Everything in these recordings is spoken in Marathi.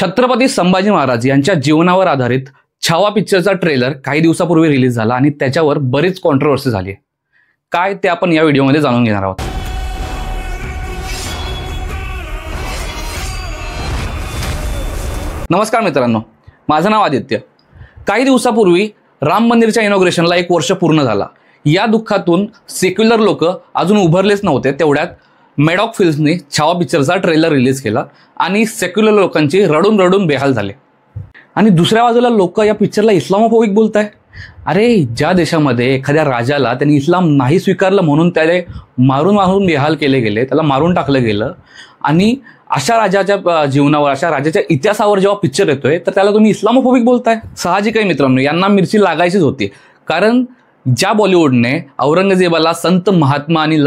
छत्रपती संभाजी महाराज यांच्या जीवनावर आधारित छावा पिक्चरचा ट्रेलर काही दिवसापूर्वी रिलीज झाला आणि त्याच्यावर बरीच कॉन्ट्रोवर्सी झाली. काय ते आपण या व्हिडिओमध्ये जाणून घेणार आहोत. नमस्कार मित्रांनो, माझं नाव आदित्य. काही दिवसापूर्वी राम मंदिरच्या इनॉग्रेशनला 1 वर्ष पूर्ण झाला. या दुःखातून सेक्युलर लोक अजून उभरलेच नव्हते. तेवढ्यात मेडॉक फिल्म्सने छावा पिक्चरचा ट्रेलर रिलीज केला आणि सेक्युलर लोकांची रडून रडून बेहाल झाले. आणि दुसऱ्या बाजूला लोक या पिक्चरला इस्लामोफोबिक बोलताय. अरे, ज्या देशामध्ये एखाद्या राजाला त्यांनी इस्लाम नाही स्वीकारलं म्हणून त्याला मारून मारून बेहाल केले गेले, त्याला मारून टाकलं गेलं, आणि अशा राजाच्या जीवनावर, अशा राजाच्या इतिहासावर जेव्हा पिक्चर येतोय तर त्याला तुम्ही इस्लामोफोबिक बोलताय. साहजिक आहे मित्रांनो, यांना मिरची लागायचीच होती. कारण ज्या बॉलिवूडने औरंगजेबाला संत महात्मा आणि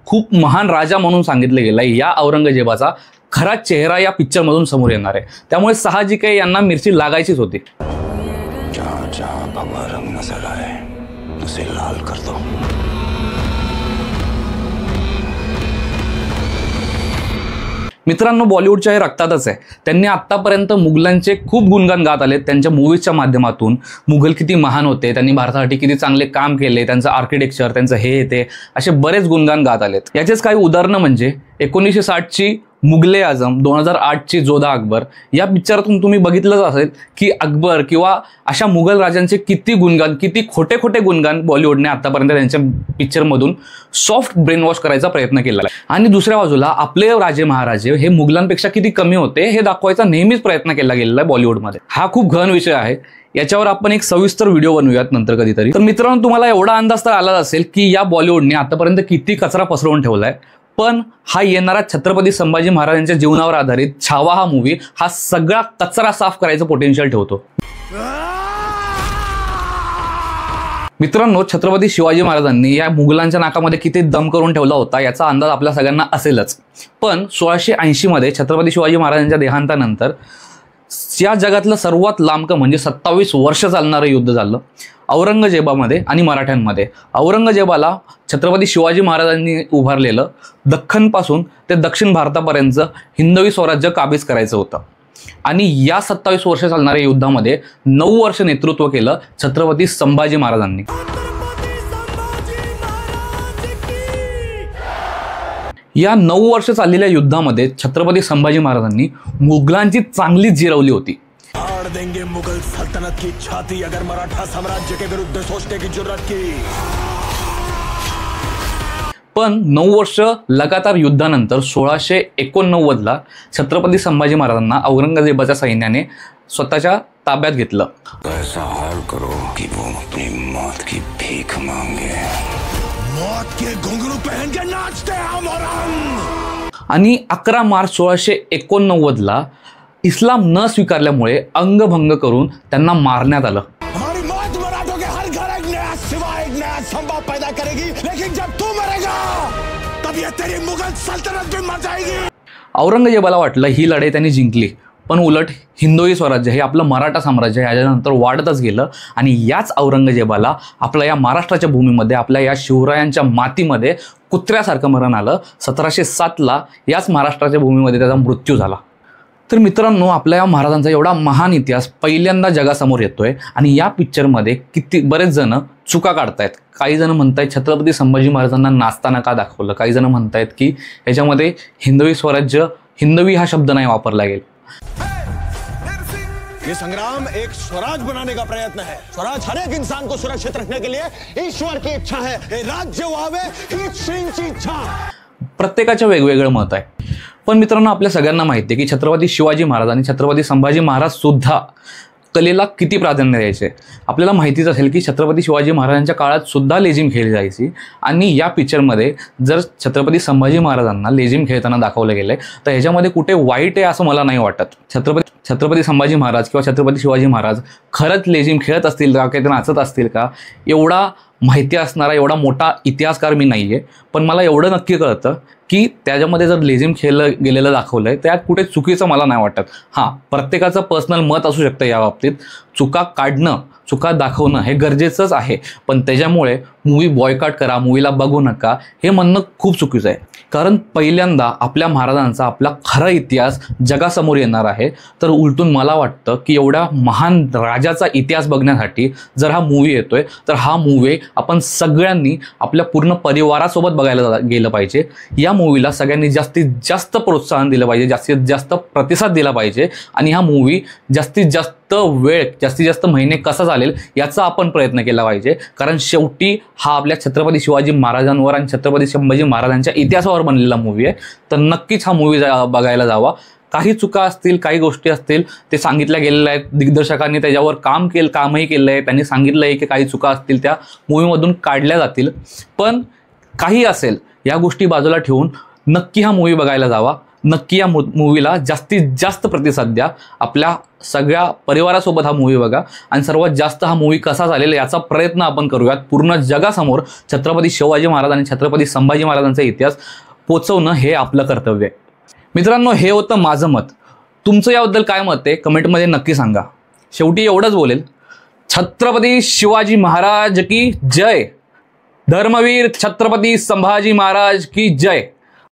खूप महान राजा म्हणून सांगितलं गेलंय, या औरंगजेबाचा खरा चेहरा या पिक्चर मधून समोर येणार आहे. त्यामुळे साहजिक आहे यांना मिरची लागायचीच होती. जहां जहां भगवा रंग नजर आए उसे लाल कर दो. मित्रांनो, बॉलिवूडच्या हे रक्तातच आहे. त्यांनी आत्तापर्यंत मुघलांचे खूप गुणगान गात आले. त्यांच्या मूवीजच्या माध्यमातून मुघल किती महान होते, त्यांनी भारतासाठी किती चांगले काम केले, त्यांचं आर्किटेक्चर, त्यांचं हे ते असे बरेच गुणगान गात आलेत. याचेच काही उदाहरणं म्हणजे 1960ची मुघले आझम, 2008ची जोधा अकबर. या पिक्चरातून तुम्ही बघितलंच असेल की अकबर किंवा अशा मुघल राजांचे किती गुणगान, किती खोटे खोटे गुणगान बॉलिवूडने आतापर्यंत त्यांच्या पिक्चरमधून सॉफ्ट ब्रेन वॉश करायचा प्रयत्न केला आहे. आणि दुसऱ्या बाजूला आपले राजे महाराजे हे मुघलांपेक्षा किती कमी होते हे दाखवायचा नेहमीच प्रयत्न केला गेलेला आहे बॉलिवूडमध्ये. हा खूप गहन विषय आहे. याच्यावर आपण एक सविस्तर व्हिडिओ बनवूयात नंतर कधीतरी. तर मित्रांनो, तुम्हाला एवढा अंदाज तर आलाच असेल की या बॉलिवूडने आतापर्यंत किती कचरा पसरवून ठेवलाय. पण हा येणारा छत्रपती संभाजी महाराजांच्या जीवनावर आधारित छावा हा मूवी हा सगळा कचरा साफ करायचं पोटेन्शियल ठेवतो. मित्रांनो, छत्रपती शिवाजी महाराजांनी या मुघलांच्या नाकामध्ये किती दम करून ठेवला होता याचा अंदाज आपल्या सगळ्यांना असेलच. पण 1680 मध्ये छत्रपती शिवाजी महाराजांच्या देहांतानंतर या जगातलं सर्वात लांब म्हणजे 27 वर्ष चालणारं युद्ध झालं औरंगजेबामध्ये आणि मराठ्यांमध्ये. औरंगजेबाला छत्रपती शिवाजी महाराजांनी उभारलेलं दख्खनपासून ते दक्षिण भारतापर्यंत हिंदवी स्वराज्य काबीज करायचं होतं. आणि या 27 वर्ष चालणाऱ्या युद्धामध्ये 9 वर्ष नेतृत्व केलं छत्रपती संभाजी महाराजांनी. या 9 वर्ष चाललेल्या युद्धामध्ये छत्रपती संभाजी महाराजांनी मुघलांची चांगलीच जिरवली होती. फाड़ देंगे मुगल सल्तनत की छाती अगर मराठा साम्राज्य के विरुद्ध सोचने की जुर्रत की. पण 9 वर्ष लगातार युद्धानंतर 1689ला छत्रपती संभाजी महाराजांना औरंगजेबाच्या सैन्याने स्वतःच्या ताब्यात घेतलं. ऐसा हाल करो कि वो अपनी मौत की भीख मांगे. मौत के घुंघरू पहन के नाचते हम और हम. आणि 11 मार्च 1689ला इस्लाम न स्वीकारल्यामुळे अंगभंग करून त्यांना मारण्यात आलं. हमारी मौत मराठों के हर घर एक नया सिवा, एक नया संभव पैदा करेगी. लेकिन जब तू मरेगा तब ये तेरी मुगल सल्तनत भी मर जाएगी. औरंगजेबाला वाटलं ही लढाई त्यांनी जिंकली, पण उलट हिंदवी स्वराज्य हे आपलं मराठा साम्राज्य याच्यानंतर वाढतच गेलं. आणि याच औरंगजेबाला आपल्या या महाराष्ट्राच्या भूमीमध्ये, आपल्या या शिवरायांच्या मातीमध्ये कुत्र्यासारखं मरण आलं. 1707ला याच महाराष्ट्राच्या भूमीमध्ये त्याचा मृत्यू झाला. तर मित्रांनो, आपल्या या महाराजांचा एवढा महान इतिहास पहिल्यांदा जगासमोर येतोय आणि या पिक्चरमध्ये बरेच जण चुका काढतायत. काही जण म्हणतायत छत्रपती संभाजी महाराजांना नाचताना का दाखवलं. काही जण म्हणतायत की याच्यामध्ये हिंदवी स्वराज्य, हिंदवी हा शब्द नाही वापरला गेला. ये संग्राम एक स्वराज बनाने का प्रयत्न है. स्वराज हर एक इंसान को सुरक्षित रखने के लिए ईश्वर की इच्छा है. हे राज्य व्हावे हीच श्रींची इच्छा. प्रत्येकाचं वेगवेगळं मत आहे. पण मित्रांनो, आपल्या सगळ्यांना माहिती आहे की छत्रपती शिवाजी महाराज आणि छत्रपती संभाजी महाराज सुद्धा कलेला किती प्राधान्य द्यायचे. आपल्याला माहितीच असेल की छत्रपती शिवाजी महाराजांच्या काळात सुद्धा लेझिम खेळली जायची. आणि या पिक्चरमध्ये जर छत्रपती संभाजी महाराजांना लेझिम खेळताना दाखवलं गेलंय तर ह्याच्यामध्ये कुठे वाईट आहे असं मला नाही वाटत. छत्रपती संभाजी महाराज किंवा छत्रपती शिवाजी महाराज खरंच लेझिम खेळत असतील का, काही नाचत असतील का, एवढा माहिती असणारा एवढा मोठा इतिहासकार मी नाही आहे. पण मला एवढं नक्की कळतं की त्याच्यामध्ये जर लेझिम खेळलं गेलेलं दाखवलं आहे त्यात कुठे चुकीचं मला नाही वाटत. हां, प्रत्येकाचं पर्सनल मत असू शकतं या बाबतीत. चुका काढणं, चुका दाखवणं हे गरजेचंच आहे, पण त्याच्यामुळे मूवी बॉयकॉट करा, मूवीला बघू नका हे म्हणणं खूप चुकीचं आहे. कारण पहिल्यांदा आपल्या महाराजांचा आपला खरा इतिहास जगासमोर येणार आहे. तर उलटून मला वाटतं की एवढ्या महान राजाचा इतिहास बघण्यासाठी जर हा मूवी येतोय तर हा मूवी आपण सगळ्यांनी आपल्या पूर्ण परिवारासोबत बघायला गेलं पाहिजे. या मूवीला सगळ्यांनी जास्तीत जास्त प्रोत्साहन दिलं पाहिजे, जास्तीत जास्त प्रतिसाद दिला पाहिजे आणि हा मूवी जास्तीत जास्त वेळ, जास्तीत जास्त महिने कसा चालेल याचा आपण प्रयत्न केला पाहिजे. कारण शेवटी हा आपल्या छत्रपती शिवाजी महाराजांवर आणि छत्रपती संभाजी महाराजांच्या इतिहासावर बनलेला मूवी आहे. तर नक्कीच हा मूवी बघायला जावा. काही चुका असतील, काही गोष्टी असतील, ते सांगितल्या गेलेल्या आहेत. दिग्दर्शकांनी त्याच्यावर कामही केलं आहे. त्यांनी सांगितलं आहे की काही चुका असतील त्या मूवीमधून काढल्या जातील. पण काही असेल या गोष्टी बाजूला ठेवून नक्की हा मूवी बघायला जावा. नक्की या मूवीला जास्तीत जास्त प्रतिसाद द्या. आपल्या सगळ्या परिवारासोबत हा मूवी बघा आणि सर्वात जास्त हा मूवी कसा चालेल याचा प्रयत्न आपण करूयात. पूर्ण जगासमोर छत्रपती शिवाजी महाराज आणि छत्रपती संभाजी महाराजांचा इतिहास पोचवणं हे आपलं कर्तव्य आहे. मित्रांनो, हे होतं माझं मत. तुमचं याबद्दल काय मत आहे कमेंटमध्ये नक्की सांगा. शेवटी एवढंच बोलेल, छत्रपती शिवाजी महाराज की जय. धर्मवीर छत्रपती संभाजी महाराज की जय.